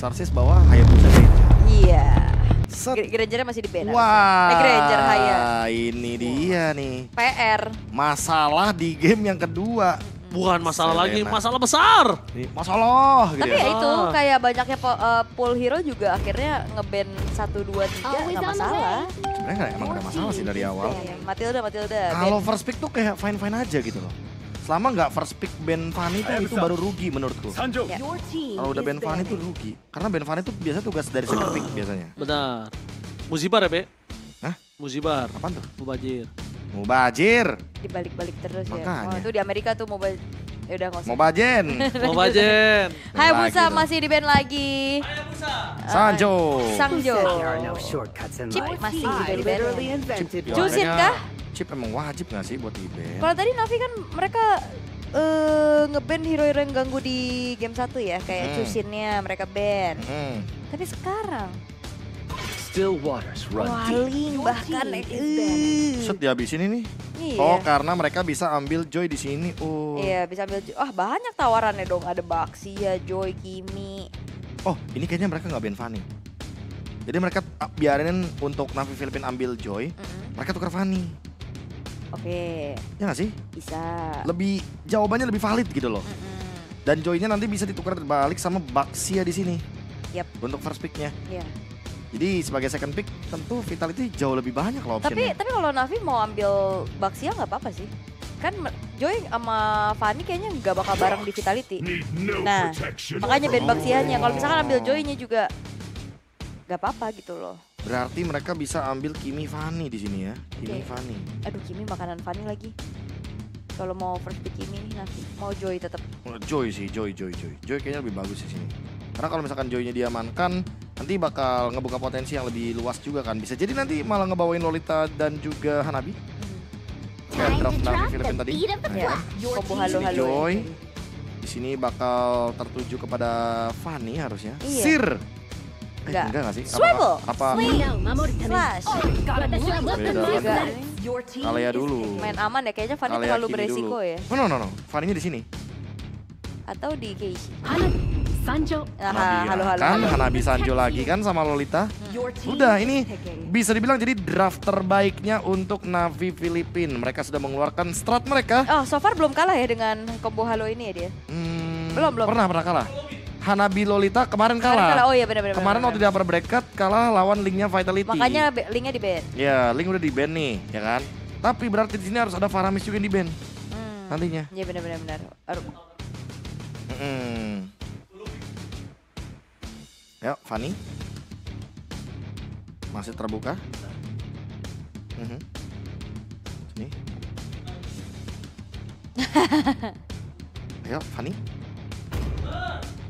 Sarsis bawah, Hayabusa Granger. Iya. Set. Grangernya masih di ban. Wah, Granger Haya. ini dia nih. PR. Masalah di game yang kedua. Bukan masalah lagi, Selena. masalah besar. Masalah gitu Tapi ya. ya itu kayak banyaknya pool hero juga akhirnya nge-ban 1, 2, 3 nggak masalah. Sebenarnya emang gak ada masalah sih dari awal. Iya, Matilda. Kalau first pick tuh kayak fine-fine aja gitu loh. Selama nggak first pick ban Fanny tuh itu baru rugi menurutku. Ya. Kalau udah ban Fanny tuh rugi. Karena ban Fanny tuh biasa tugas dari second pick biasanya. Benar. Muzibar ya, Be? Hah? Muzibar. Apaan tuh? Mubajir. Mubajir. Dibalik-balik terus ya. Makanya. Oh itu di Amerika tuh ya udah nggak usah. Mobajen. Mubajen. Hayabusa Lagi masih di ban lagi. Sanjo. Sangjo. There are no shortcuts in Chip life. masih I di ban. literally invented Ya, one. Cusin kayaknya kah? Chip emang wajib gak sih buat di ban? Kalau tadi Navi kan mereka nge-ban hero-hero yang ganggu di game 1 ya. Kayak Cusinnya mereka ban. Tapi sekarang Still waters run deep. Waling bahkan Set dihabisin ini. Iya. Oh, karena mereka bisa ambil Joy di sini. Oh. Iya bisa ambil. Banyak tawarannya dong. Ada Baxia, Joy, Kimi. Oh, ini kayaknya mereka nggak ban Fanny. Jadi mereka biarin untuk Navi Filipin ambil Joy, mereka tukar Fanny. Oke, Ya nggak sih? bisa. Lebih jawabannya lebih valid gitu loh. Dan Joy-nya nanti bisa ditukar balik sama Baxia di sini. Yap. Untuk first pick-nya. Iya. Jadi sebagai second pick tentu Vitality jauh lebih banyak loh optionnya. Tapi kalau Navi mau ambil Baxia nggak apa-apa sih. Kan Joy sama Fanny kayaknya nggak bakal bareng di Vitality. Nah, makanya ban Baxianya. Kalau misalkan ambil Joy-nya juga nggak apa-apa gitu loh. Berarti mereka bisa ambil Kimi Fanny di sini ya. Kimi Oke. Fanny. Aduh, Kimi makanan Fanny lagi. Kalau mau first pick Kimi nih Navi, mau Joy tetap. Joy sih, Joy kayaknya lebih bagus di sini. Karena kalau misalkan Joy-nya diamankan, nanti bakal ngebuka potensi yang lebih luas juga kan. Bisa jadi nanti malah ngebawain Lolita dan juga Hanabi. Kayak draft Navi Filipin tadi. Ya, combo halo-halo. Joy. Ya. Di sini bakal tertuju kepada Fanny harusnya. Iya. Sir. Enggak. Enggak sih? Swivel. Apa Slash. beda Juga Kalea dulu. main aman ya, kayaknya Fanny Kalea terlalu Kimi beresiko dulu. ya. No. Fanny-nya di sini. Atau di Keishi. Sanjo. Halo-halo. Kan Hanabi Sanjo lagi kan sama Lolita. Udah ini bisa dibilang jadi draft terbaiknya untuk Navi Filipin. Mereka sudah mengeluarkan strat mereka. Oh, so far belum kalah ya dengan combo halo ini ya dia. Belum. Pernah kalah. Hanabi Lolita kemarin Kemarin kalah. Oh iya benar. Kemarin waktu di upper bracket kalah lawan linknya Vitality. Makanya linknya di ban. Ya, link udah di ban nih, ya kan? Tapi berarti di sini harus ada Faramis juga yang di ban nantinya. Iya benar. Yuk, Fanny. Masih terbuka. Sini. Ayo, Fanny.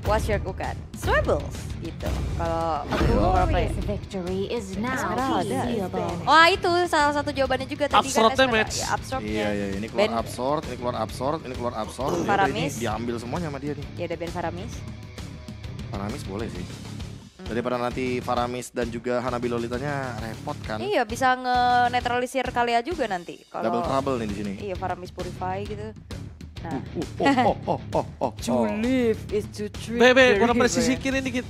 What's your bukan? Swivels gitu. Kalau aku apa ya? Glorious victory is now Esmeralda. sealable. Wah itu salah satu jawabannya juga tadi Absorb kan. damage. Ya, absorbnya. Iya, ini keluar absorb, ini keluar absorb, ini keluar absorb. Ya udah, Faramis. ini diambil semuanya sama dia nih. Ya udah ban Faramis. Faramis boleh sih. Daripada nanti Faramis dan juga Hanabi Lolitanya repot kan. Iya bisa nge-neutralisir Kalea juga nanti. Double trouble nih di sini. Iya Faramis Purify gitu. Nah. Oh. To live is to treat. Be, kurang presisi, kirim dikit.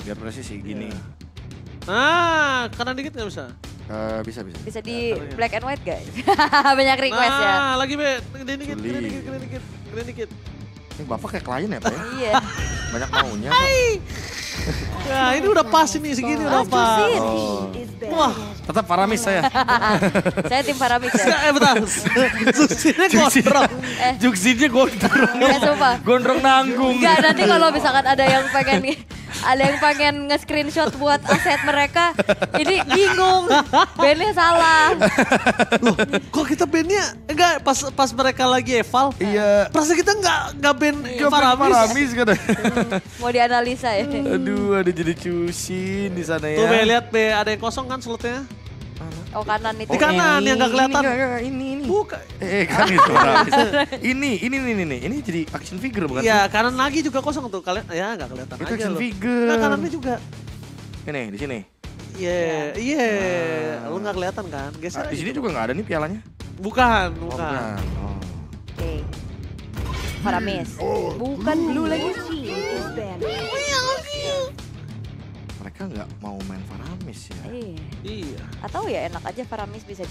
Biar presisi gini. Nah, kanan dikit nggak bisa? Bisa. Bisa di black and white guys. Banyak request ya. Nah, lagi Be, kirim dikit. Ini bapak kayak klien ya Pak ya? Iya. Banyak maunya. Ya, ini udah pas ini, segini udah pas. Oh. Wah, Tetap Faramis saya. Saya tim Faramis ya. bentar. Suksinya gondrong. Juksinnya gondrong. Ya sumpah. Gondrong nanggung. Enggak, nanti kalau misalkan ada yang pengen nge-screenshot buat aset mereka, ini bingung. Bandnya salah. Loh, kok kita bandnya enggak pas mereka lagi eval? Iya. Perasaan kita enggak band Faramis kan. Mau dianalisa ya. Aduh, ada jadi cusin di sana ya. Tuh Be, lihat Be, ada yang kosong kan slotnya? Oh kanan itu. Di kanan yang nggak kelihatan. Ini. Bukan. Kan itu Faramis. Ini jadi action figure bukan? Iya, kanan lagi juga kosong tuh. Kalian ya enggak kelihatan Itu aja action loh. figure. Enggak, kanannya juga. Ini di sini. Iya. Lu nggak kelihatan kan? Geser Di aja sini tuh. juga nggak ada nih pialanya. Bukan. Oh. Oke. Faramis. Bukan blue lagi. Team is banned. mereka nggak mau main Faramis ya. Iya. Atau ya enak aja Faramis bisa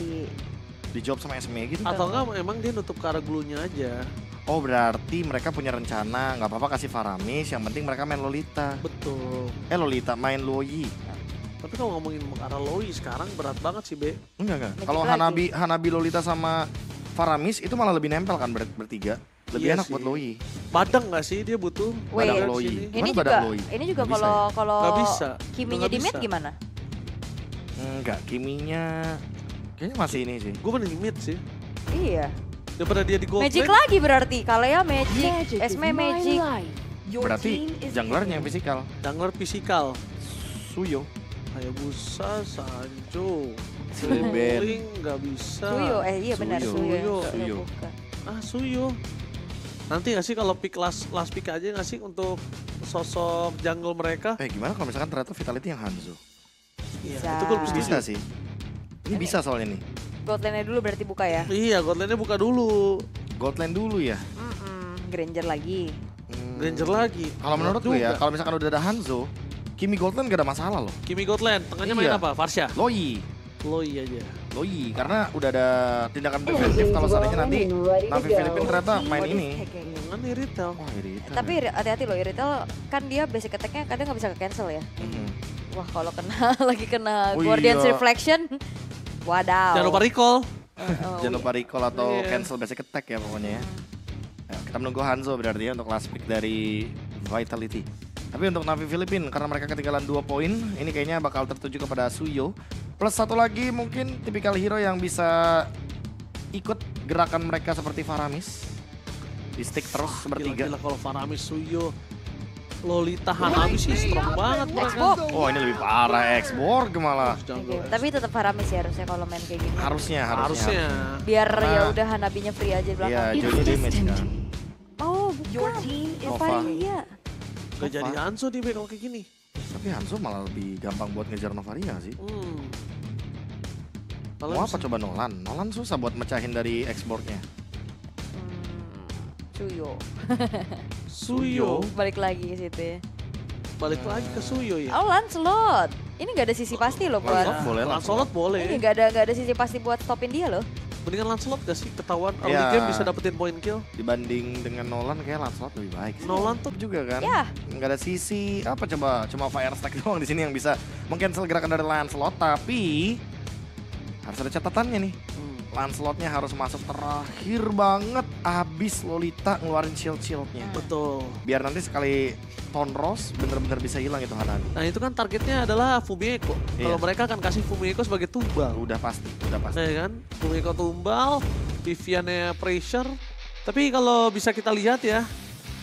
Dijawab sama SME gitu. Atau enggak emang dia nutup ke arah glunya aja. Oh berarti mereka punya rencana nggak apa-apa kasih Faramis, yang penting mereka main Lolita. Betul. Lolita main Loyi. Tapi kalau ngomongin ke arah Loi sekarang berat banget sih, Be. Enggak. Magic Kalau lagi. Hanabi Lolita sama Faramis itu malah lebih nempel kan bertiga. Lebih Iya enak sih. buat Loi. Badang nggak sih dia butuh? Wait. Badang Loi. sini. ini Mana juga badan Loi? ini juga Nggak bisa kalau Nggak bisa. Kiminya Nggak di mid bisa. gimana? Enggak, Kiminya kayaknya masih ini sih. Gue mending mid sih. Iya. Daripada dia di gold Magic lane. lagi berarti. Kalea Magic, Magic is Esme my Magic. life. Your Berarti team is junglernya yang fisikal. Jungler fisikal. Suyo. Hayabusa, Sancho. Ben. Link nggak bisa. Suyo, iya benar Suyo. Suyo. Suyo. Bukan. Suyo. Nanti nggak sih kalau pick last pick aja nggak sih untuk sosok jungle mereka? Gimana kalau misalkan ternyata Vitality yang Hanzo? Iya, Bisa. itu gue lebih setuju. Bisa sih. Ini bisa soalnya nih. Gold lane-nya dulu berarti buka ya. Iya, god lane-nya buka dulu. Gold lane dulu ya. Granger lagi. Granger lagi. Kalau menurut gue ya, Juga. kalau misalkan udah ada Hanzo, Kimi Gold lane gak ada masalah loh. Kimi god lane, tengahnya main Iya. apa? Varsha. Loi. Loi aja. Loi, karena udah ada tindakan preventif kalau seandainya nanti Navi Filipin ternyata main ini. Kan Iritel. Wah, Irita. Tapi hati-hati loh, Iritel kan dia basic attack-nya kadang nggak bisa ke-cancel ya. Mhm. Wah kalau kena lagi kena Oh Guardian's iya. Reflection, wadaw. Jangan lupa recall. Jangan lupa recall atau Iya. cancel basic attack ya pokoknya ya. Ayo, kita menunggu Hanzo berarti ya untuk last pick dari Vitality. Tapi untuk Navi Filipin karena mereka ketinggalan 2 poin, ini kayaknya bakal tertuju kepada Suyo. Plus satu lagi mungkin tipikal hero yang bisa ikut gerakan mereka seperti Faramis. Di stick terus bertiga. Gila kalau Faramis, Suyo, Lolita, Hanabi sih strong banget mereka. Oh ini lebih parah X-Borg malah. Jungle Tapi tetap Faramis ya harusnya kalau main kayak gini. Harusnya. Biar Nah. ya udah Hanabinya free aja di Iya, belakang. It's Johnny damage destined. kan. Oh Your bukan. team is Nova. Varia. Gak jadi Hanzo dia Be, kalau kayak gini. Tapi Hanzo malah lebih gampang buat ngejar Novaria sih. Kalau Mau apa coba Nolan? Nolan susah buat mecahin dari X-Borg-nya. Suyo. Suyo Balik lagi ke situ ya. balik lagi ke Suyo ya. Oh Lancelot. Ini nggak ada sisi pasti loh buat. Lancelot boleh, Lancelot boleh. Ini nggak ada sisi pasti buat stopin dia loh. Mendingan Lancelot gak sih ketahuan early Ya. game bisa dapetin point kill. Dibanding dengan Nolan kayak Lancelot lebih baik sih. Nolan tuh juga kan. Ya. Nggak ada sisi apa coba cuma fire stack doang di sini yang bisa meng-cancel gerakan dari Lancelot, tapi harus ada catatannya nih. Lancelotnya harus masuk terakhir banget abis Lolita ngeluarin shield-shieldnya. betul. Biar nanti sekali Tonros bener-bener bisa hilang itu Hanabi. Nah itu kan targetnya adalah Fumieko. Iya. Kalau mereka akan kasih Fumieko sebagai tumbal. Udah pasti. Ya kan? Fumieko tumbal, Viviannya pressure. Tapi kalau bisa kita lihat ya,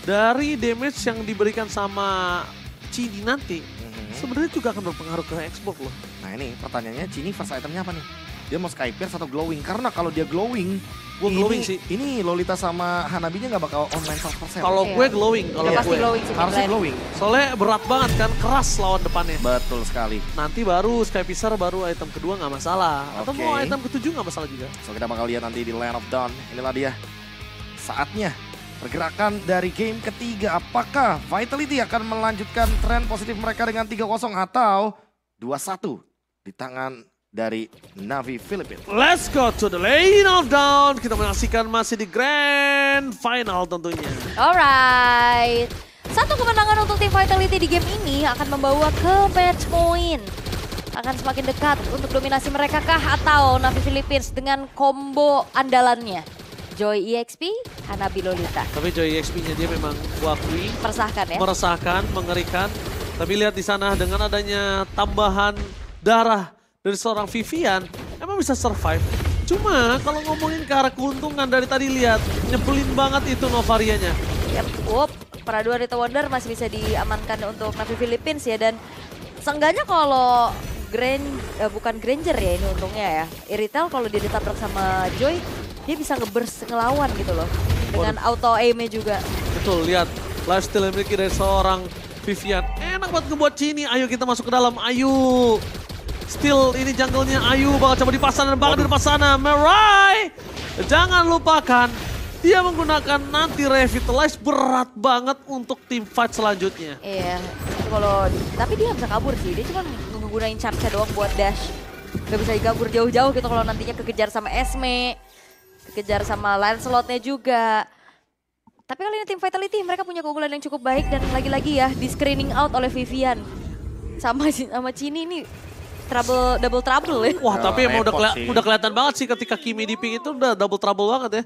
dari damage yang diberikan sama Cini nanti, sebenarnya juga akan berpengaruh ke Xbox loh. Nah ini pertanyaannya Cini first itemnya apa nih? Dia mau Sky Pierce atau Glowing? Karena kalau dia Glowing, Gua glowing sih. Ini Lolita sama Hanabinya nggak bakal online 100%. Kalau Iya. gue glowing, kalau Udah pasti gue. glowing sih. harusnya mid lane. Glowing. Soalnya berat banget kan, keras lawan depannya. Betul sekali. Nanti baru Sky Pisar, baru item kedua nggak masalah. Atau Oke. mau item ketujuh nggak masalah juga. So kita bakal lihat nanti di Land of Dawn. Inilah dia saatnya pergerakan dari game ketiga. Apakah Vitality akan melanjutkan tren positif mereka dengan 3-0 atau 2-1 di tangan dari Navi Filipin? Let's go to the lane of down. Kita menyaksikan masih di grand final tentunya. Alright. Satu kemenangan untuk tim Vitality di game ini akan membawa ke match point. Akan semakin dekat untuk dominasi mereka kah atau Navi Philippines dengan combo andalannya. Joy EXP, Hanabi Lolita. Tapi Joy XP-nya dia memang gua akui Meresahkan ya. meresahkan, mengerikan. Tapi lihat di sana dengan adanya tambahan darah dari seorang Vivian, emang bisa survive. Cuma kalau ngomongin ke arah keuntungan dari tadi lihat, nyebelin banget itu Novarianya. Yap, peraduan Rita Wonder masih bisa diamankan untuk Navi Philippines ya. Dan seenggaknya kalau bukan Granger ya ini untungnya ya. Iritel kalau dia ditabrak sama Joy, dia bisa nge-burst ngelawan gitu loh. Dengan auto aim-nya juga. Betul, lihat lifestyle yang dimiliki dari seorang Vivian. Enak banget ngebuat Cini, ayo kita masuk ke dalam, ayo. Still ini jungle-nya Ayu bakal coba dipasang dan bakal di depan sana. Mirai, jangan lupakan Dia menggunakan nanti revitalize berat banget untuk tim fight selanjutnya. Iya, itu tapi dia nggak bisa kabur sih. Dia cuma menggunakan charge doang buat dash. Gak bisa digabur jauh-jauh gitu kalau nantinya kekejar sama Esme, kekejar sama Lancelotnya juga. Tapi kali ini tim Vitality mereka punya keunggulan yang cukup baik dan lagi-lagi ya di screening out oleh Vivian. Sama Cini ini double trouble ya. Wah, tapi emang repot udah kelihatan banget sih ketika Kimi di pick itu udah double trouble banget ya.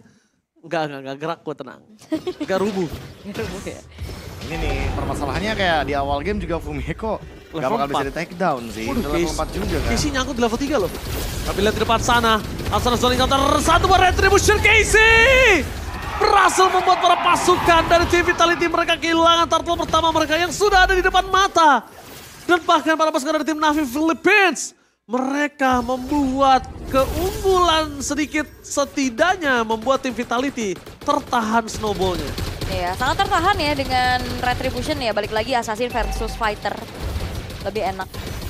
Enggak gerak, gue tenang. Enggak rubuh. Ini nih permasalahannya kayak di awal game juga Fumieko gak Level bakal bisa 4. di take down sih. Waduh, Udah level 4 juga kan. Casey nyangkut di level 3 loh. Tapi lihat di depan sana. Asal zoning counter satu buat Retribution Casey. Berhasil membuat para pasukan dari tim Vitality mereka kehilangan turtle pertama mereka yang sudah ada di depan mata. Dan bahkan para pasukan dari tim Navi Philippines. Mereka membuat keunggulan sedikit setidaknya membuat tim Vitality tertahan snowballnya. Iya, sangat tertahan ya dengan Retribution ya. Balik lagi Assassin versus Fighter. Lebih enak.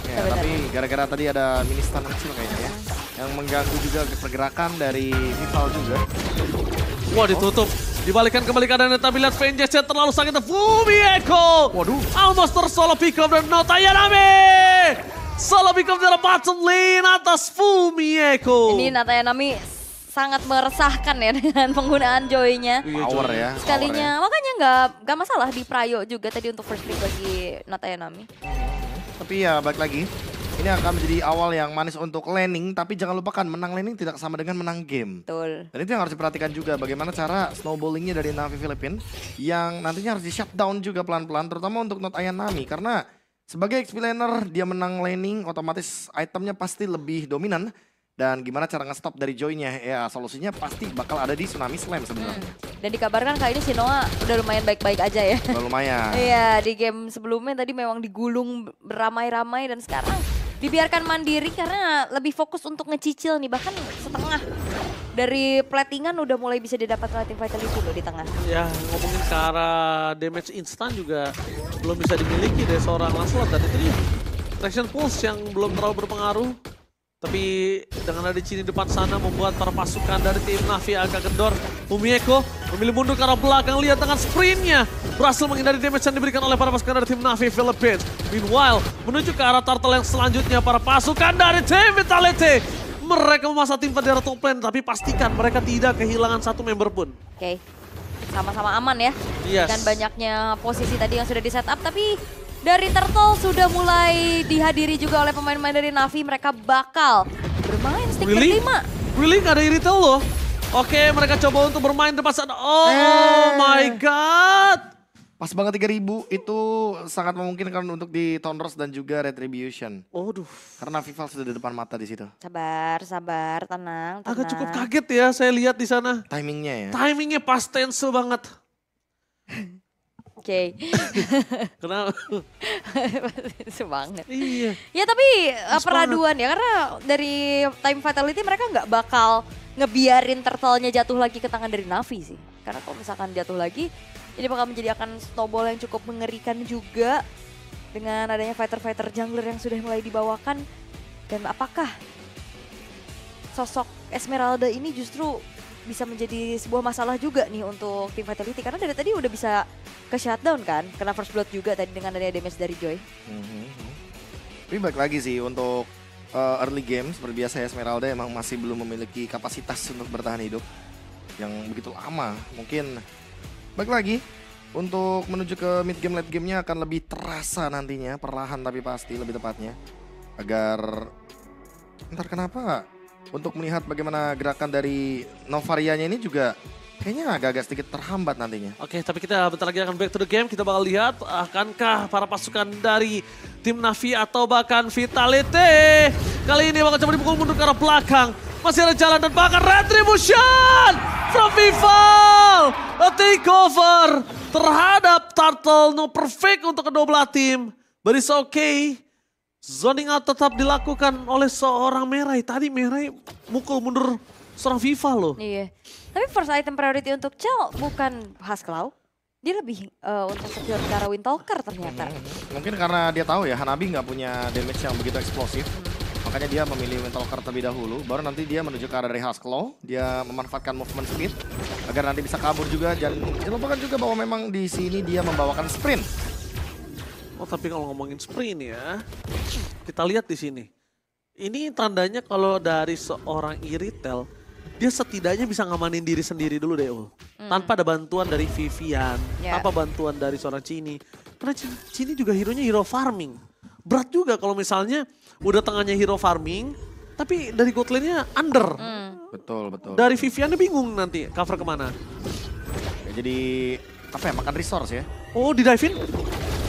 Ya, tapi gara-gara tadi ada mini stun kecil kayaknya ya. Yang mengganggu juga pergerakan dari Vival juga. Wah, ditutup. Dibalikan kembali keadaan tapi lihat Vengeance terlalu sakit. Fumieko. Waduh. Almost tersolo pick up dan Natayanami. Solo pick up dari bottom lane atas Fumieko. Ini Natayanami sangat meresahkan ya dengan penggunaan Joy-nya. Power ya. Sekalinya, makanya nggak masalah di Prayo juga tadi untuk first pick bagi Natayanami. Tapi ya balik lagi. Ini akan menjadi awal yang manis untuk laning. Tapi jangan lupakan menang laning tidak sama dengan menang game. Betul. Dan itu yang harus diperhatikan juga bagaimana cara snowballingnya dari Navi Philippines. Yang nantinya harus di shutdown juga pelan-pelan. Terutama untuk Natayanami. Karena sebagai XP laner dia menang laning otomatis itemnya pasti lebih dominan. Dan gimana cara nge-stop dari Joy-nya? Ya solusinya pasti bakal ada di Tsunami Slam sebenarnya. Dan dikabarkan kali ini si Noah udah lumayan baik-baik aja ya. Lumayan. Iya, di game sebelumnya tadi memang digulung beramai-ramai dan sekarang dibiarkan mandiri karena lebih fokus untuk ngecicil nih. Bahkan setengah dari platingan udah mulai bisa didapat oleh tim Vitality loh di tengah. Ya, ngomongin ke arah damage instan juga belum bisa dimiliki dari seorang Lancelot. Dan itu dia, traction pulse yang belum terlalu berpengaruh. Tapi dengan ada Cini depan sana membuat para pasukan dari tim Navi agak kendor. Fumieko memilih mundur ke arah belakang, lihat dengan sprintnya. Berhasil menghindari damage yang diberikan oleh para pasukan dari tim Navi Philippines. Meanwhile, menuju ke arah turtle yang selanjutnya para pasukan dari tim Vitality. Mereka memasang tim pada top lane, tapi pastikan mereka tidak kehilangan satu member pun. Oke, sama-sama aman ya. Yes. Dengan banyaknya posisi tadi yang sudah di setup, tapi dari Turtle sudah mulai dihadiri juga oleh pemain-pemain dari Navi. Mereka bakal bermain stick berlima. Really? Gak ada irrital loh. Oke, mereka coba untuk bermain depan sana. Oh my god. Pas banget 3000 itu sangat memungkinkan untuk di Thunders dan juga Retribution. Waduh. Karena Vival sudah di depan mata di situ. Sabar, tenang. Agak cukup kaget ya saya lihat di sana. Timingnya ya. Timingnya pas tense banget. Oke. Kenapa? Semangat. Iya. Ya tapi peraduan ya, karena dari Time Vitality mereka nggak bakal ngebiarin turtle-nya jatuh lagi ke tangan dari Navi sih. Karena kalau misalkan jatuh lagi, ini bakal menjadi akan snowball yang cukup mengerikan juga. Dengan adanya fighter-fighter jungler yang sudah mulai dibawakan. Dan apakah sosok Esmeralda ini justru bisa menjadi sebuah masalah juga nih untuk tim Vitality. Karena dari tadi udah bisa ke shutdown kan, kena first blood juga tadi dengan adanya damage dari Joy. Tapi balik lagi sih untuk early game seperti biasa Esmeralda emang masih belum memiliki kapasitas untuk bertahan hidup yang begitu lama. Mungkin balik lagi untuk menuju ke mid game late gamenya akan lebih terasa nantinya, perlahan tapi pasti lebih tepatnya. Agar entar kenapa untuk melihat bagaimana gerakan dari Novarianya ini juga kayaknya agak-agak sedikit terhambat nantinya. Oke, tapi kita bentar lagi akan back to the game. Kita bakal lihat akankah para pasukan dari tim Navi atau bahkan Vitality kali ini bakal coba dipukul mundur ke arah belakang. Masih ada jalan dan bahkan Retribution from Vival. A takeover terhadap Turtle. No perfect untuk kedua belah tim. But it's okay. Zoning out tetap dilakukan oleh seorang Merai. Tadi Merai mukul mundur seorang Vival loh. Iya. Tapi first item priority untuk Chell bukan Haskell. Dia lebih untuk secure ke arah Windtalker ternyata. Mungkin karena dia tahu ya Hanabi nggak punya damage yang begitu eksplosif. Makanya dia memilih Windtalker terlebih dahulu. Baru nanti dia menuju ke arah dari Haskell. Dia memanfaatkan movement speed. agar nanti bisa kabur juga. Dan jangan lupakan juga bahwa memang di sini dia membawakan sprint. Oh tapi kalau ngomongin sprint ya, kita lihat di sini. Ini tandanya kalau dari seorang Iritel, dia setidaknya bisa ngamanin diri sendiri dulu deh, tanpa ada bantuan dari Vivian, tanpa bantuan dari seorang Cini. Karena Cini juga hero-nya hero farming. Berat juga kalau misalnya udah tengahnya hero farming, tapi dari god lane-nya under. Betul, betul. Dari Viviannya bingung nanti cover kemana. Ya, jadi apa ya, makan resource ya. Oh di dive-in?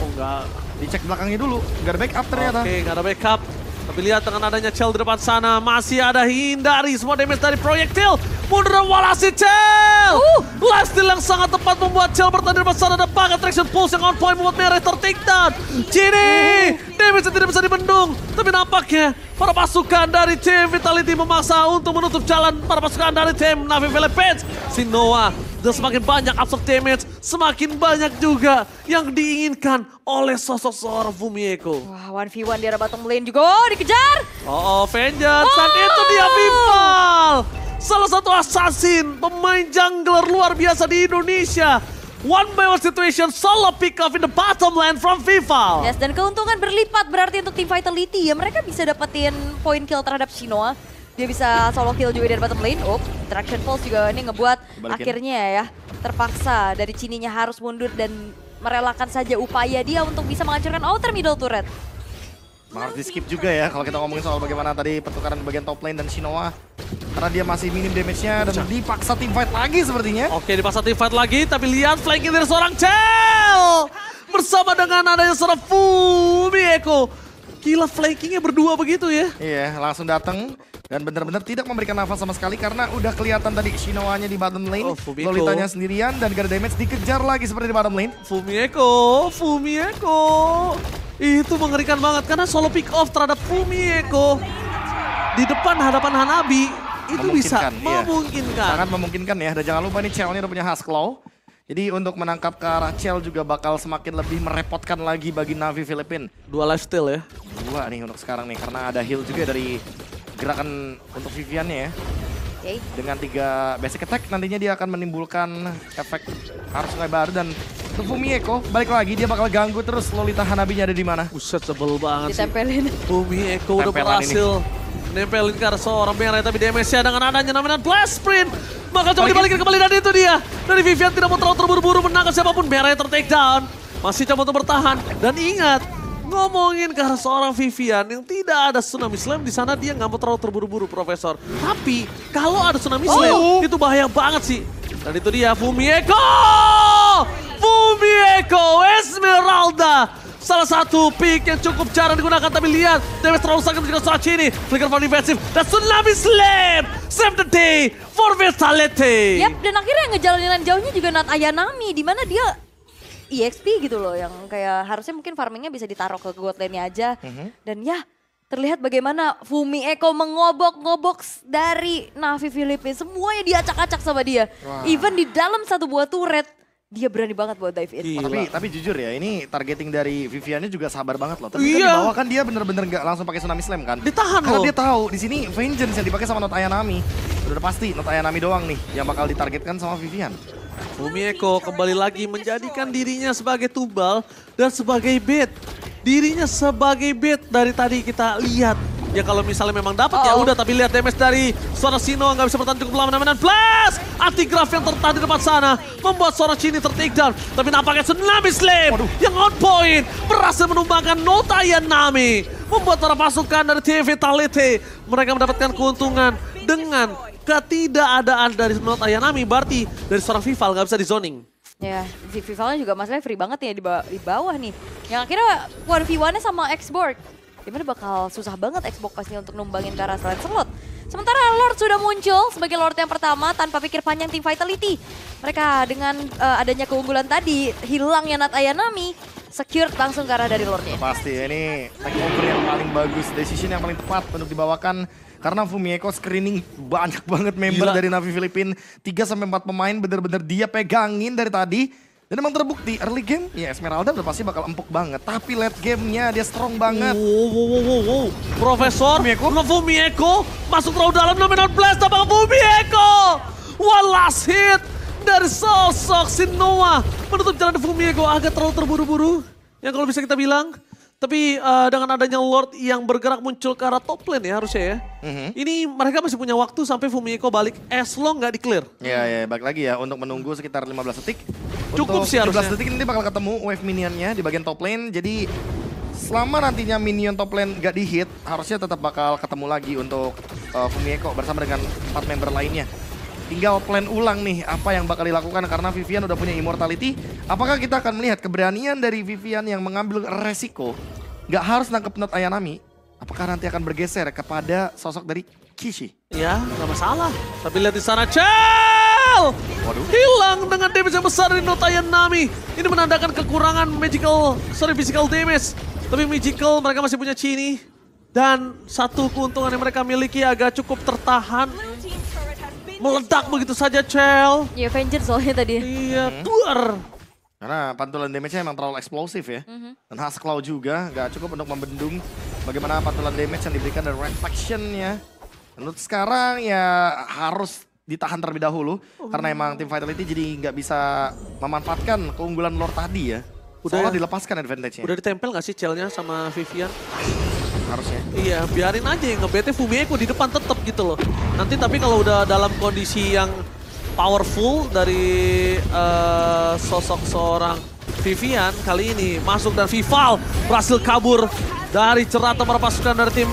Oh enggak. Dicek belakangnya dulu, nggak ada backup ternyata. Oke, nggak ada backup. Tapi lihat dengan adanya Chell di depan sana, masih ada hindari semua damage dari proyektil. Mundur walasi Chell! Lifesteal yang sangat tepat membuat Chell bertahan di depan sana. Ada pakai traction pulse yang on point membuat Merah ter-take down. Cini! Damage tidak bisa dibendung. Tapi nampaknya para pasukan dari tim Vitality memaksa untuk menutup jalan para pasukan dari tim Navi Philippines. Si Noah dan semakin banyak absorb damage, semakin banyak juga yang diinginkan oleh sosok seorang Fumieko. Wah, 1v1 di arah bottom lane juga. Oh, dikejar. Oh, Vengeance. Dan itu dia Vival. Salah satu assassin, pemain jungler luar biasa di Indonesia. One by one situation, solo pick off in the bottom lane from Vival. Yes, dan keuntungan berlipat berarti untuk tim Vitality ya. Mereka bisa dapetin point kill terhadap Shinoa. Dia bisa solo kill juga dari bottom lane. Interaction pulse juga ini ngebuat akhirnya ya terpaksa dari Cininya harus mundur dan merelakan saja upaya dia untuk bisa menghancurkan outer middle turret. Harus di skip juga ya kalau kita ngomongin soal bagaimana tadi pertukaran di bagian top lane dan Shinoa. Karena dia masih minim damage-nya dan dipaksa team fight lagi sepertinya. Oke, dipaksa team fight lagi, tapi lihat flanking dari seorang Chell. Bersama dengan adanya seorang Fumieko. Gila flankingnya berdua begitu ya. Iya, langsung datang. Dan benar-benar tidak memberikan nafas sama sekali karena udah kelihatan tadi Shinoa-nya di bottom lane. Lolitanya sendirian dan gak ada damage, dikejar lagi seperti di bottom lane. Fumieko. Itu mengerikan banget karena solo pick off terhadap Fumieko. Di depan hadapan Hanabi itu bisa memungkinkan. Sangat memungkinkan ya. Dan jangan lupa nih Chell-nya udah punya Huskclaw. Jadi untuk menangkap ke arah Chell juga bakal semakin lebih merepotkan lagi bagi Navi Philippines. 2 lifesteal ya. 2 nih untuk sekarang nih karena ada heal juga dari gerakan untuk Vivian-nya ya. Dengan 3 basic attack nantinya dia akan menimbulkan efek arus sungai baru dan untuk Fumieko balik lagi dia bakal ganggu terus Lolita Hanabinya ada di mana. Buset sebel banget ditempelin. Sih. Fumieko udah berhasil nempelin ke arah seorang Merah tapi damage-nya dengan adanya namanya blast sprint. Maka coba dibalikin kembali dan itu dia. Dari Vivian tidak mau terlalu terburu-buru menangkap siapapun. Merah ter-take down. Masih coba untuk bertahan dan ingat ngomongin ke arah seorang Vivian yang tidak ada Tsunami Slam di sana dia nggak mau terlalu terburu-buru Profesor. Tapi kalau ada Tsunami Slam itu bahaya banget sih. Dan itu dia Fumieko Esmeralda. Salah satu pick yang cukup jarang digunakan tapi lihat damage terlalu sakit juga soal Cini. Flicker for defensive dan Tsunami Slam. Save the day for Vitality. Yap, dan akhirnya ngejalanin jauhnya juga Nat Ayanami di mana dia EXP gitu loh yang kayak harusnya mungkin farmingnya bisa ditaruh ke god lane-nya aja. Dan ya terlihat bagaimana Fumieko mengobok-ngobok dari Navi Philippines. Semuanya diacak-acak sama dia. Even di dalam satu buah turret dia berani banget buat dive in. Tapi jujur ya ini targeting dari Viviannya juga sabar banget loh. Tapi kan di bawah kan dia bener-bener gak langsung pakai Tsunami Slam kan. Ditahan karena loh. dia tahu di sini Vengeance yang dipakai sama Not Ayanami. Udah pasti Not Ayanami doang nih yang bakal ditargetkan sama Vivian. Fumieko kembali lagi menjadikan dirinya sebagai tumbal dan sebagai bait. Dirinya sebagai bait dari tadi kita lihat. Ya kalau misalnya memang dapat ya udah, tapi lihat damage dari suara Sino nggak bisa bertahan cukup lama dan blast. Anti-graph yang tertahan di depan sana membuat suara Cini ter-take down. Tapi nampaknya Tsunami Slam yang on point berhasil menumbangkan Nota Ayanami. Membuat para pasukan dari tim Vitality mereka mendapatkan keuntungan dengan ketidakadaan dari Nota Ayanami. Berarti dari seorang Vival nggak bisa di zoning. Ya, Vivalnya juga masalahnya free banget ya di bawah nih. Yang akhirnya 1v1-nya sama Xborg. Dimana bakal susah banget Xbox pastinya untuk numbangin ke arah Lancelot. Sementara Lord sudah muncul sebagai Lord yang pertama tanpa pikir panjang tim Vitality. Mereka dengan adanya keunggulan tadi, hilangnya Nat Ayanami, secure langsung ke arah dari Lordnya. Pasti ini takeover yang paling bagus, decision yang paling tepat untuk dibawakan. Karena Fumieko screening banyak banget member dari Navi Philippines. 3-4 pemain bener-bener dia pegangin dari tadi. Dan emang terbukti early game ya Esmeralda udah pasti bakal empuk banget. Tapi late gamenya dia strong banget. Wow. Profesor Fumieko masuk terlalu dalam nominal blast. Tapang Fumieko. One last hit dari sosok Sinoa. Menutup jalan Fumiego agak terlalu terburu-buru. Yang kalau bisa kita bilang. Tapi dengan adanya Lord yang bergerak muncul ke arah top lane ya harusnya ya. Ini mereka masih punya waktu sampai Fumiego balik as long nggak di-clear. Ya, balik lagi ya untuk menunggu sekitar 15 detik. Cukup Untuk sih harusnya. 15 detik ini bakal ketemu wave minionnya di bagian top lane. Jadi selama nantinya minion top lane gak di-hit, harusnya tetap bakal ketemu lagi untuk Fumiego bersama dengan 4 member lainnya. Tinggal plan ulang nih apa yang bakal dilakukan karena Vivian udah punya immortality. Apakah kita akan melihat keberanian dari Vivian yang mengambil resiko gak harus nangkep Not Ayanami? Apakah nanti akan bergeser kepada sosok dari Kishi? Ya, nggak masalah. Tapi lihat di sana, Chell! Waduh. Hilang dengan damage yang besar dari Not Ayanami. Ini menandakan kekurangan physical damage. Tapi magical mereka masih punya Chini. Dan satu keuntungan yang mereka miliki agak cukup tertahan. Meledak begitu saja, Chell. Ya Vengeance soalnya tadi. Iya, duar. Karena pantulan damage-nya emang terlalu eksplosif ya. Dan Husklow juga gak cukup untuk membendung bagaimana pantulan damage yang diberikan dari Red Faction-nya. Menurut sekarang ya harus ditahan terlebih dahulu. Karena emang tim Vitality jadi nggak bisa memanfaatkan keunggulan Lord tadi ya. Soalnya dilepaskan advantage-nya. Udah ditempel gak sih Chell-nya sama Vivian? Harusnya. Iya, biarin aja yang nge-BT Fumiego di depan tetep gitu loh. Nanti tapi kalau udah dalam kondisi yang powerful dari sosok seorang Vivian kali ini masuk dan Vival berhasil kabur dari cerata para pasukan dari tim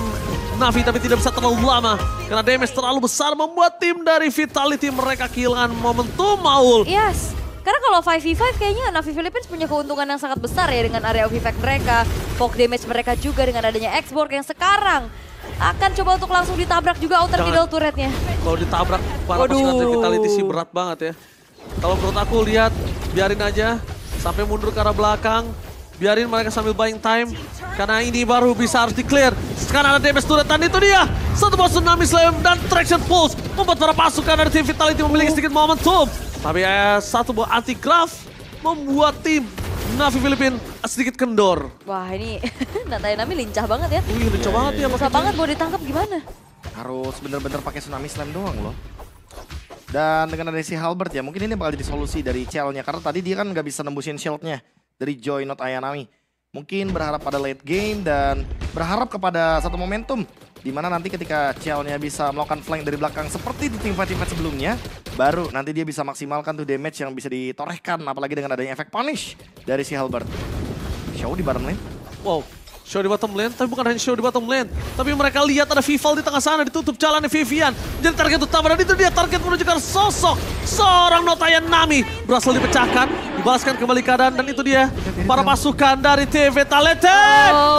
Navi tapi tidak bisa terlalu lama karena damage terlalu besar membuat tim dari Vitality mereka kehilangan momentum Maul. Yes. Karena kalau 5v5 kayaknya Navi Philippines punya keuntungan yang sangat besar ya dengan area of effect mereka, poke damage mereka juga dengan adanya X-Borg yang sekarang akan coba untuk langsung ditabrak juga outer middle turretnya. Kalau ditabrak para pasukan dari Vitality sih berat banget ya. Kalau menurut aku lihat biarin aja sampai mundur ke arah belakang, biarin mereka sambil buying time karena ini baru bisa harus di-clear. Sekarang ada damage turret dan itu dia satu buah Tsunami Slam dan Traction Pulse membuat para pasukan dari tim Vitality memiliki sedikit momentum. Tapi satu buah anti-graph membuat tim Navi Philippines sedikit kendor. Wah ini Not Ayanami lincah banget ya. Wih lincah banget ya. Susah banget mau ditangkap gimana. Harus bener-bener pakai Tsunami Slam doang loh. Dan dengan ada si Halberd ya mungkin ini bakal jadi solusi dari Chell-nya. Karena tadi dia kan nggak bisa nembusin shield-nya dari Joy Not Ayanami. Mungkin berharap pada late game dan berharap kepada satu momentum. Dimana nanti ketika Chell-nya bisa melakukan flank dari belakang seperti di teamfight sebelumnya. Baru nanti dia bisa maksimalkan tuh damage yang bisa ditorehkan. Apalagi dengan adanya efek punish dari si Halberd. Show di bottom lane. Wow, show di bottom lane, tapi bukan hanya show di bottom lane. Tapi mereka lihat ada Vival di tengah sana, ditutup jalannya Vivian. Jadi target utama dan itu dia target menuju ke sosok seorang Not Ayanami. Berhasil dipecahkan, dibalaskan kembali keadaan dan itu dia para pasukan dari TV Vitality.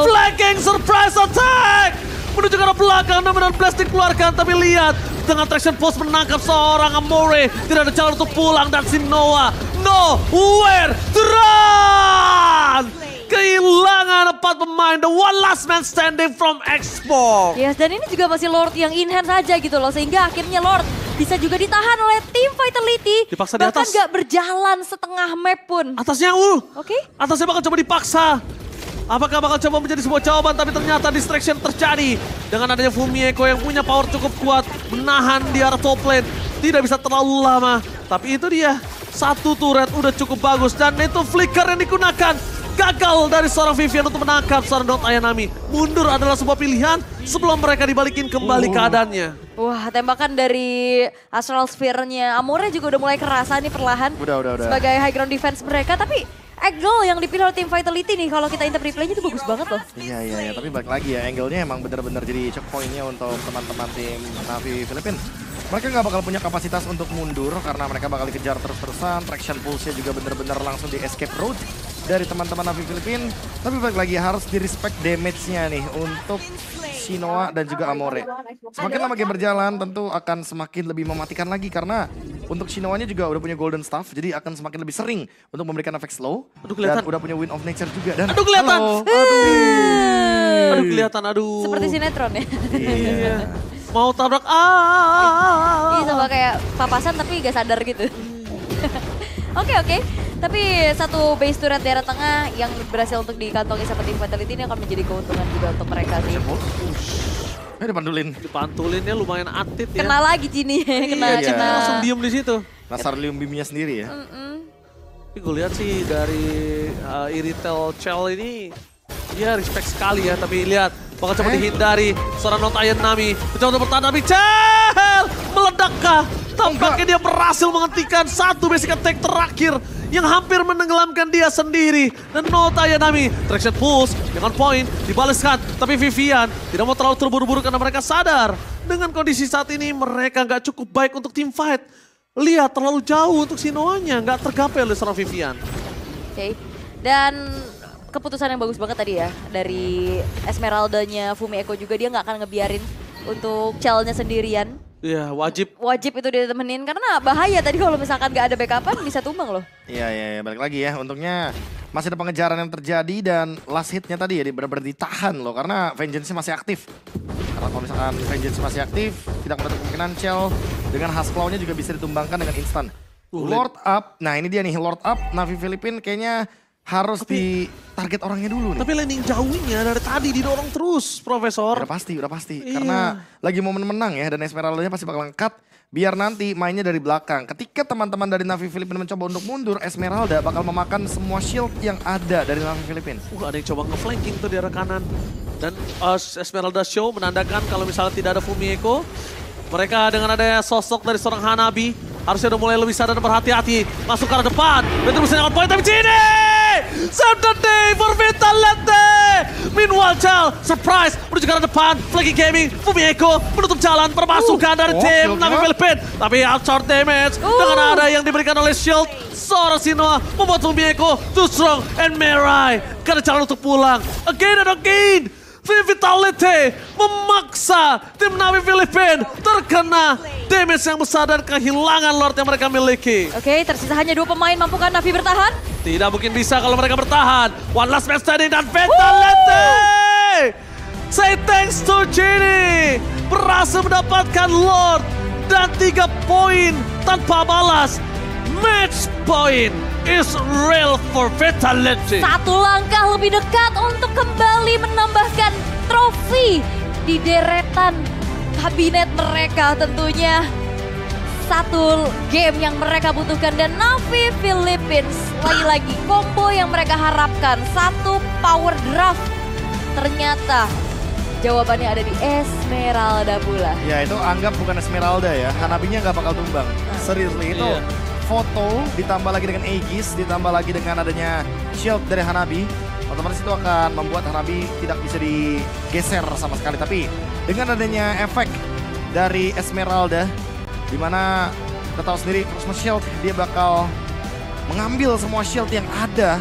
Flanking surprise attack! Menuju ke arah belakang, namun blast dikeluarkan. Tapi lihat, dengan traction pulse menangkap seorang Amore. Tidak ada jalan untuk pulang dan si Noah nowhere to run! Kehilangan 4 pemain, the one last man standing from X-Borg. Yes, dan ini juga masih Lord yang in hand saja gitu loh. Sehingga akhirnya Lord bisa juga ditahan oleh tim Vitality. Dipaksa di bahkan atas. gak berjalan setengah map pun. Atasnya Oke. Atasnya bakal coba dipaksa. Apakah bakal coba menjadi sebuah jawaban, tapi ternyata distraction terjadi. Dengan adanya Fumiego yang punya power cukup kuat, menahan di arah top lane. Tidak bisa terlalu lama, tapi itu dia. Satu turret udah cukup bagus, dan itu flicker yang digunakan. Gagal dari seorang Vivian untuk menangkap seorang Not Ayanami. Mundur adalah sebuah pilihan sebelum mereka dibalikin kembali keadaannya. Wah, tembakan dari Astral Sphere-nya Amore juga udah mulai kerasa nih perlahan. Udah. Sebagai high ground defense mereka, tapi angle yang dipilih oleh tim Vitality nih kalau kita interpret replaynya itu bagus banget loh. Iya, tapi balik lagi ya, angle-nya emang bener-bener jadi choke point-nya untuk teman-teman tim Navi Philippines. Mereka nggak bakal punya kapasitas untuk mundur karena mereka bakal dikejar terus-terusan. Traction pulse-nya juga bener-bener langsung di escape route dari teman-teman Navi Philippines. Tapi balik lagi harus di-respect damage-nya nih untuk Shinoa dan juga Amore. Semakin lama game berjalan tentu akan semakin lebih mematikan lagi karena untuk Shinoa-nya juga udah punya golden staff, jadi akan semakin lebih sering untuk memberikan efek slow. Aduh, kelihatan. Dan udah punya wind of nature juga. Dan Aduh, kelihatan. Halo, Aduh kelihatan, aduh. Seperti sinetron ya. Iya. Mau tabrak, Ini sama kayak papasan tapi gak sadar gitu. Oke. Tapi satu base turret daerah tengah yang berhasil untuk dikantongi sama tim Vitality ini akan menjadi keuntungan juga untuk mereka sih. Dipantulin. Dipantulinnya lumayan atit ya. Kena lagi Cini. Iya. kena. Langsung diem di situ. Nasarlium Beam-nya sendiri ya. Tapi gue lihat sih dari Iritel Chell ini, dia respect sekali ya. Tapi lihat, bakal coba dihindari seorang Not Iron Nami. Mencoba untuk bertahan, tapi Chell meledakkah? Tampaknya dia berhasil menghentikan satu basic attack terakhir yang hampir menenggelamkan dia sendiri. Dan Not Iron Nami, traction pulse dengan poin dibalaskan. Tapi Vivian tidak mau terlalu terburu-buru karena mereka sadar dengan kondisi saat ini mereka nggak cukup baik untuk team fight. Lihat terlalu jauh untuk Sinoanya, nggak tergapai oleh seorang Vivian. Oke. Dan keputusan yang bagus banget tadi ya dari Esmeralda-nya Fumi Eko juga, dia nggak akan ngebiarin untuk Chell-nya sendirian. Iya, wajib. Wajib itu dia temenin karena bahaya tadi kalau misalkan nggak ada backupan bisa tumbang loh. Iya, balik lagi ya. Untungnya masih ada pengejaran yang terjadi dan last hitnya tadi ya benar-benar ditahan loh karena Vengeance masih aktif. Karena kalau misalkan Vengeance masih aktif, tidak menutup kemungkinan Chell dengan Hasclaw-nya juga bisa ditumbangkan dengan instan. Lord Up, nah ini dia nih Lord Up, Navi Philippines kayaknya harus di target orangnya dulu nih. Tapi landing jauhnya dari tadi didorong terus, Profesor. Udah pasti. Iya. Karena lagi momen menang ya dan Esmeralda-nya pasti bakal cut. Biar nanti mainnya dari belakang. Ketika teman-teman dari Navi Philippines mencoba untuk mundur, Esmeralda bakal memakan semua shield yang ada dari Navi Philippines. Ada yang coba nge-flanking tuh di arah kanan. Dan Esmeralda Show menandakan kalau misalnya tidak ada Fumi Eko, mereka dengan adanya sosok dari seorang Hanabi harusnya udah mulai lebih sadar dan berhati-hati. Masuk ke arah depan. Betul bisa dapat poin tapi Cini! Save the day for Vitality! Meanwhile Chell, surprise, menuju ke arah depan. Flanking Gaming, Fumi Eko menutup jalan permasukan dari tim Navi Philippines. Tapi outshort damage dengan ada yang diberikan oleh shield. Seorang Sinoa membuat Fumi Eko too strong and Mirai karena jalan untuk pulang. Again and again. Vitality memaksa tim Navi Philippines terkena damage yang besar dan kehilangan Lord yang mereka miliki. Oke, tersisa hanya 2 pemain, mampukah Navi bertahan? Tidak mungkin bisa kalau mereka bertahan. One last man standing dan Vitality! Say thanks to Genie. Berhasil mendapatkan Lord dan 3 poin tanpa balas. Match point is real for Vitality. Satu langkah lebih dekat untuk kembali menambahkan trofi di deretan kabinet mereka tentunya. Satu game yang mereka butuhkan dan Navi Philippines lagi-lagi combo yang mereka harapkan. Satu power draft. Ternyata jawabannya ada di Esmeralda pula. Ya itu anggap bukan Esmeralda ya, Hanabinya nggak bakal tumbang. Seriously itu foto ditambah lagi dengan Aegis, ditambah lagi dengan adanya shield dari Hanabi. Otomatis itu akan membuat Hanabi tidak bisa digeser sama sekali. Tapi dengan adanya efek dari Esmeralda, dimana kita tahu sendiri Cosmos Shield dia bakal mengambil semua shield yang ada.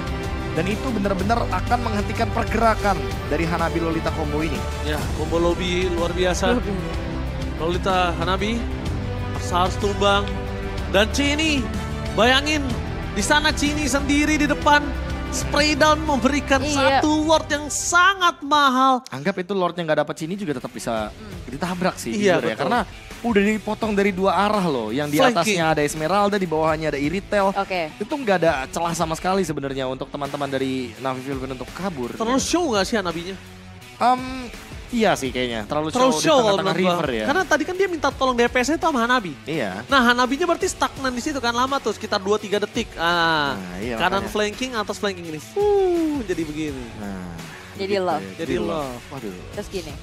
Dan itu benar-benar akan menghentikan pergerakan dari Hanabi Lolita combo ini. Ya, combo lobby luar biasa. Lolita Hanabi harus tumbang. Dan Cini, bayangin di sana Cini sendiri di depan spray down memberikan satu Lord yang sangat mahal. Anggap itu Lord yang gak dapat Cini juga tetap bisa ditabrak sih. Iya, jujur ya. Karena udah dipotong dari 2 arah loh. Yang di atasnya ada Esmeralda, di bawahnya ada Iritel. Itu nggak ada celah sama sekali sebenarnya untuk teman-teman dari Navi Philippines untuk kabur. Terlalu show nggak sih Hanabinya? Iya sih kayaknya. Terlalu show di tengah-tengah river ya. Karena tadi kan dia minta tolong DPS-nya itu sama Hanabi. Iya. Nah Hanabinya berarti stagnan di situ kan lama tuh sekitar 2-3 detik. Iya, kanan makanya. flanking, atas flanking ini. Jadi begini. Nah, Jadi love. Jadi love. Waduh. Terus gini.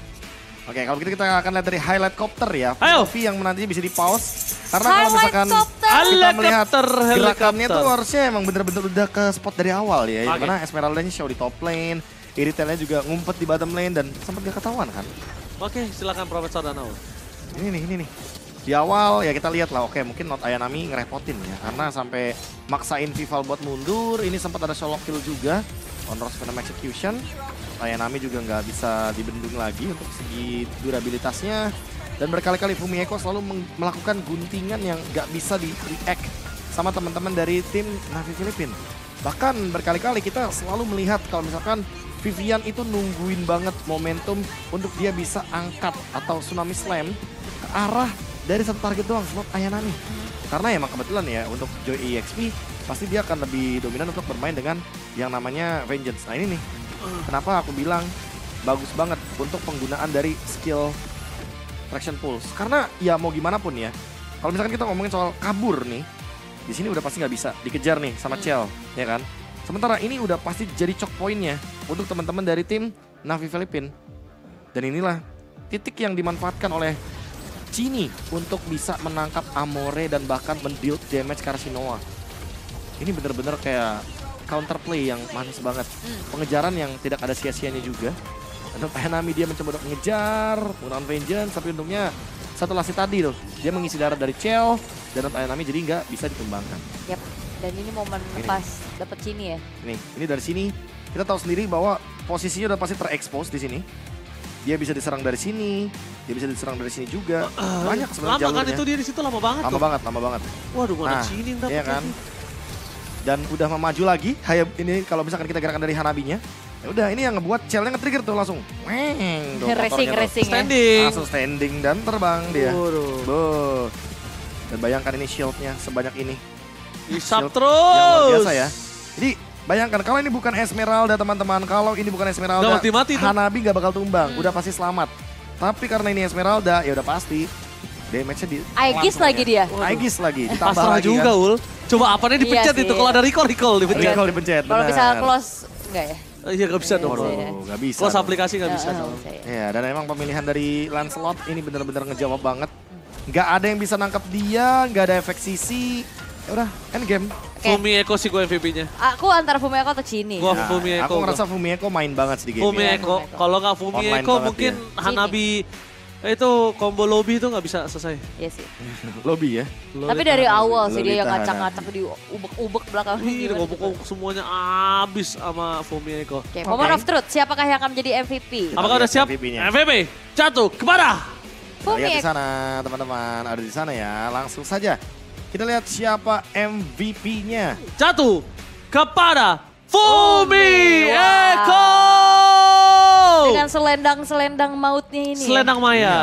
Oke, kalau gitu kita akan lihat dari highlight copter ya. Ayo. POV yang nantinya bisa di pause. Karena kalau misalkan Copter. kita melihat gerakannya Helikopter. tuh harusnya emang bener-bener udah ke spot dari awal ya. Oke. Dimana Esmeralda-nya show di top lane, Iritelnya juga ngumpet di bottom lane dan sempat gak ketahuan kan. Oke, silakan Profesor Danau. Ini nih. Di awal ya kita lihat lah, oke mungkin Not Ayanami ngerepotin ya. Karena sampai maksain Vival buat mundur, ini sempat ada solo kill juga. On Rose Venom Execution. Ayanami juga nggak bisa dibendung lagi untuk segi durabilitasnya. Dan berkali-kali Fumi Eko selalu melakukan guntingan yang nggak bisa di-react sama teman-teman dari tim Navi Philippines. Bahkan berkali-kali kita selalu melihat kalau misalkan Vivian itu nungguin banget momentum untuk dia bisa angkat atau Tsunami Slam ke arah dari satu target doang, slot Ayanami. Karena emang kebetulan ya untuk Joy EXP pasti dia akan lebih dominan untuk bermain dengan yang namanya Vengeance. Nah ini nih, kenapa aku bilang bagus banget untuk penggunaan dari skill Traction Pulse. Karena ya mau gimana pun ya, kalau misalkan kita ngomongin soal kabur nih, Di sini udah pasti nggak bisa dikejar nih sama Chell, ya kan? Sementara ini udah pasti jadi choke pointnya untuk teman-teman dari tim Navi Philippines. Dan inilah titik yang dimanfaatkan oleh Genie untuk bisa menangkap Amore dan bahkan mendeal damage ke arah Shinoa. Ini bener-bener kayak counterplay yang manis banget. Pengejaran yang tidak ada sia-sianya juga. Untuk Hanami dia mencoba untuk mengejar, menggunakan Vengeance, tapi untungnya satu lasi tadi tuh, dia mengisi darah dari Chell, dan untuk Hanami jadi nggak bisa dikembangkan. Yap. Dan ini momen pas dapat sini ya. Ini dari sini kita tahu sendiri bahwa posisinya udah pasti terekspos di sini. Dia bisa diserang dari sini, dia bisa diserang dari sini juga. Banyak sebenarnya Lama kan jalurnya. itu dia di situ lama banget Lama tuh. banget, lama banget. Waduh, mana Nah, Genie yang dapet iya kan? lagi. Dan udah memaju lagi. Ini kalau misalkan kita gerakan dari Hanabinya, ya udah ini yang ngebuat Chell-nya nge-trigger tuh langsung. Tuh, Racing motornya tuh. ya. Standing. Langsung standing dan terbang dia. Waduh. Boh. Dan bayangkan ini shield-nya sebanyak ini. Isap Shield terus. Yang luar biasa ya. Jadi bayangkan kalau ini bukan Esmeralda teman-teman. Kalau ini bukan Esmeralda, Udah mati-mati tuh. Hanabi gak bakal tumbang. Udah pasti selamat. Tapi karena ini Esmeralda, ya udah pasti damage-nya di Aegis langsung lagi ya. dia. Aegis lagi. Ditambah Pasrah lagi juga, kan. Ul. Coba apanya dipencet Iya itu. sih. Kalau ada recall dipencet. Recall dipencet. Kalau benar. bisa close enggak ya? Iya, gak bisa dong. Nggak Bro. bisa ya. Gak bisa. Close dong. aplikasi gak bisa Nggak dong. bisa ya. Ya, dan emang pemilihan dari Lancelot ini benar-benar ngejawab banget. Gak ada yang bisa nangkap dia, gak ada efek sisi. Ya udah, endgame. Oke. Fumieko sih gue MVP-nya. Aku antara Fumieko atau Chini. Gua Nah, Fumieko. aku ngerasa Fumieko main banget sih di game ini. Fumieko. Fumieko. Kalau nggak Online Fumieko banget mungkin dia. Hanabi itu combo lobby itu nggak bisa selesai. Iya sih. Lobby ya. Tapi dari awal sih dia yang Lolita ngacak-ngacak di ubek-ubek belakang. Ini ngomong semuanya abis sama Fumieko. Oke, moment of truth. Siapakah yang akan menjadi MVP? Apakah udah siap? MVP-nya. MVP jatuh kepada Kita lihat di Fumieko. sana teman-teman, ada di sana ya. Langsung saja kita lihat siapa MVP-nya. jatuh kepada Fumieko. Dengan selendang-selendang mautnya ini. Selendang Maya. Ya,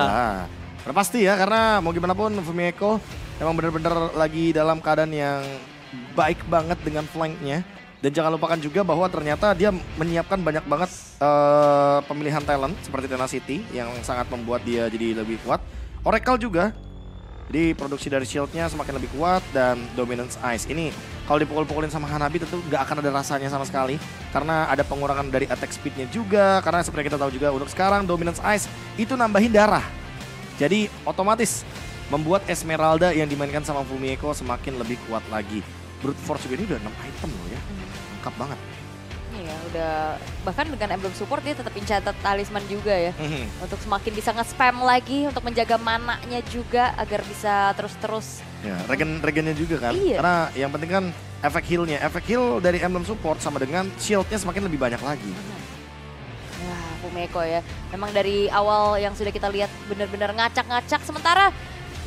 udah pasti ya karena mau gimana pun Fumieko emang bener-bener lagi dalam keadaan yang baik banget dengan flanknya. Dan jangan lupakan juga bahwa ternyata dia menyiapkan banyak banget pemilihan talent seperti Tenacity yang sangat membuat dia jadi lebih kuat. Oracle juga. Jadi produksi dari shieldnya semakin lebih kuat dan Dominance Ice. Ini kalau dipukul-pukulin sama Hanabi tentu nggak akan ada rasanya sama sekali. Karena ada pengurangan dari attack speednya juga. Karena seperti kita tahu juga untuk sekarang Dominance Ice itu nambahin darah. Jadi otomatis membuat Esmeralda yang dimainkan sama Fumieko semakin lebih kuat lagi. Brute Force juga ini udah 6 item loh ya. Lengkap banget. Iya, udah bahkan dengan emblem support dia tetap mencatat talisman juga ya. Untuk semakin bisa nge-spam lagi untuk menjaga mananya juga agar bisa terus-terus. Ya, regennya juga kan. Iya. Karena yang penting kan efek heal-nya. Efek heal dari emblem support sama dengan shield-nya semakin lebih banyak lagi. Wah, Fumieko ya. Memang dari awal yang sudah kita lihat benar-benar ngacak-ngacak. Sementara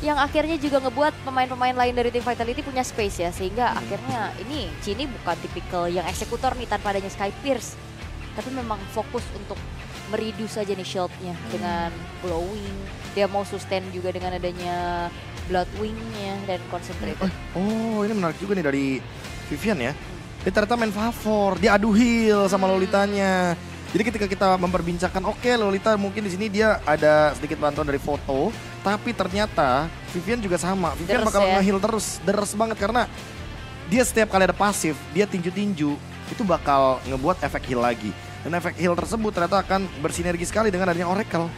yang akhirnya juga ngebuat pemain-pemain lain dari tim Vitality punya space ya. Sehingga akhirnya ini Chini bukan tipikal yang eksekutor nih tanpa adanya Sky Pierce. Tapi memang fokus untuk mereduce saja nih shieldnya dengan glowing. Dia mau sustain juga dengan adanya blood wing-nya dan concentrated. Oh, ini menarik juga nih dari Vivian ya. Dia ternyata main favor, dia adu heal sama Lolitanya. Jadi ketika kita memperbincangkan, oke, Lolita mungkin di sini dia ada sedikit bantuan dari foto, tapi ternyata Vivian juga sama. Vivian Deres bakal ya. nge-heal terus, deres banget karena dia setiap kali ada pasif, dia tinju-tinju, itu bakal ngebuat efek heal lagi. Dan efek heal tersebut ternyata akan bersinergi sekali dengan adanya Oracle.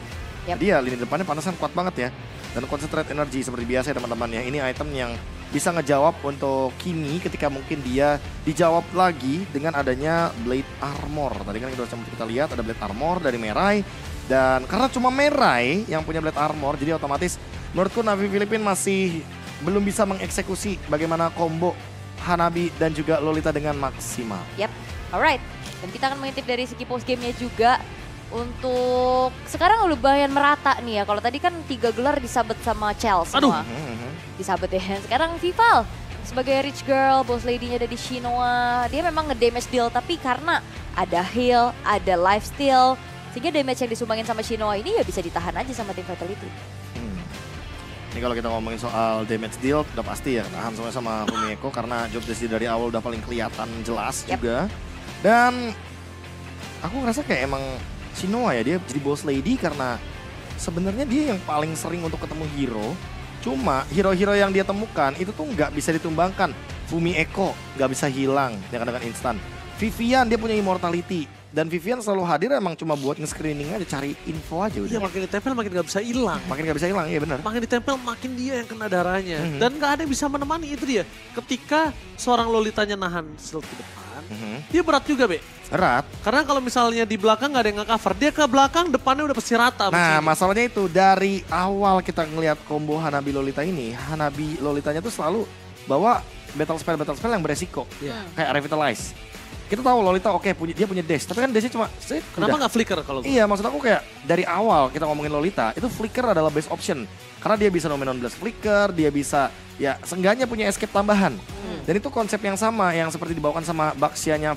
Yap. Dia lini depannya panasan kuat banget ya. Dan concentrate energy seperti biasa ya teman-teman ya. Ini item yang bisa ngejawab untuk Kimi ketika mungkin dia dijawab lagi dengan adanya Blade Armor. Tadi kan kita lihat ada Blade Armor dari Merai. Dan karena cuma Merai yang punya Blade Armor, jadi otomatis menurutku Navi Philippines masih belum bisa mengeksekusi bagaimana combo Hanabi dan juga Lolita dengan maksimal. Yap, alright. Dan kita akan mengintip dari segi post game-nya juga. Untuk sekarang lumayan merata nih ya. Kalau tadi kan 3 gelar disabet sama Chell semua. Disabet ya. Sekarang Vival sebagai rich girl, boss lady-nya ada di Shinoa. Dia memang nge-damage deal tapi karena ada heal, ada lifesteal. Sehingga damage yang disumbangin sama Shinoa ini ya bisa ditahan aja sama tim Vitality. Ini kalau kita ngomongin soal damage deal udah pasti ya tahan semuanya sama Fumieko karena job desk dari awal udah paling kelihatan jelas Yap. juga. Dan aku ngerasa kayak emang Shinoa ya dia jadi boss lady karena sebenarnya dia yang paling sering untuk ketemu hero. Cuma hero-hero yang dia temukan itu tuh nggak bisa ditumbangkan Fumi Eko nggak bisa hilang dengan instan. Vivian dia punya immortality. Dan Vivian selalu hadir emang cuma buat nge-screening aja, cari info aja udah. Iya, makin ditempel makin gak bisa hilang. Makin gak bisa hilang, iya benar. Makin ditempel makin dia yang kena darahnya. Dan gak ada yang bisa menemani itu dia. Ketika seorang Lolitanya nahan shield ke depan, dia berat juga, Be. Berat. Karena kalau misalnya di belakang gak ada yang nge-cover, dia ke belakang depannya udah pasti rata. Nah, mestinya. masalahnya itu dari awal kita ngelihat combo Hanabi Lolita ini, Hanabi Lolitanya tuh selalu bawa battle spell yang beresiko. Iya. Kayak Revitalize. Kita tahu Lolita dia punya dash, tapi kan dashnya cuma Kenapa gak flicker kalau gue? Iya, maksud aku kayak dari awal kita ngomongin Lolita, itu flicker adalah best option. Karena dia bisa nomen on blast flicker, dia bisa ya seenggaknya punya escape tambahan. Dan itu konsep yang sama yang seperti dibawakan sama Baxia-nya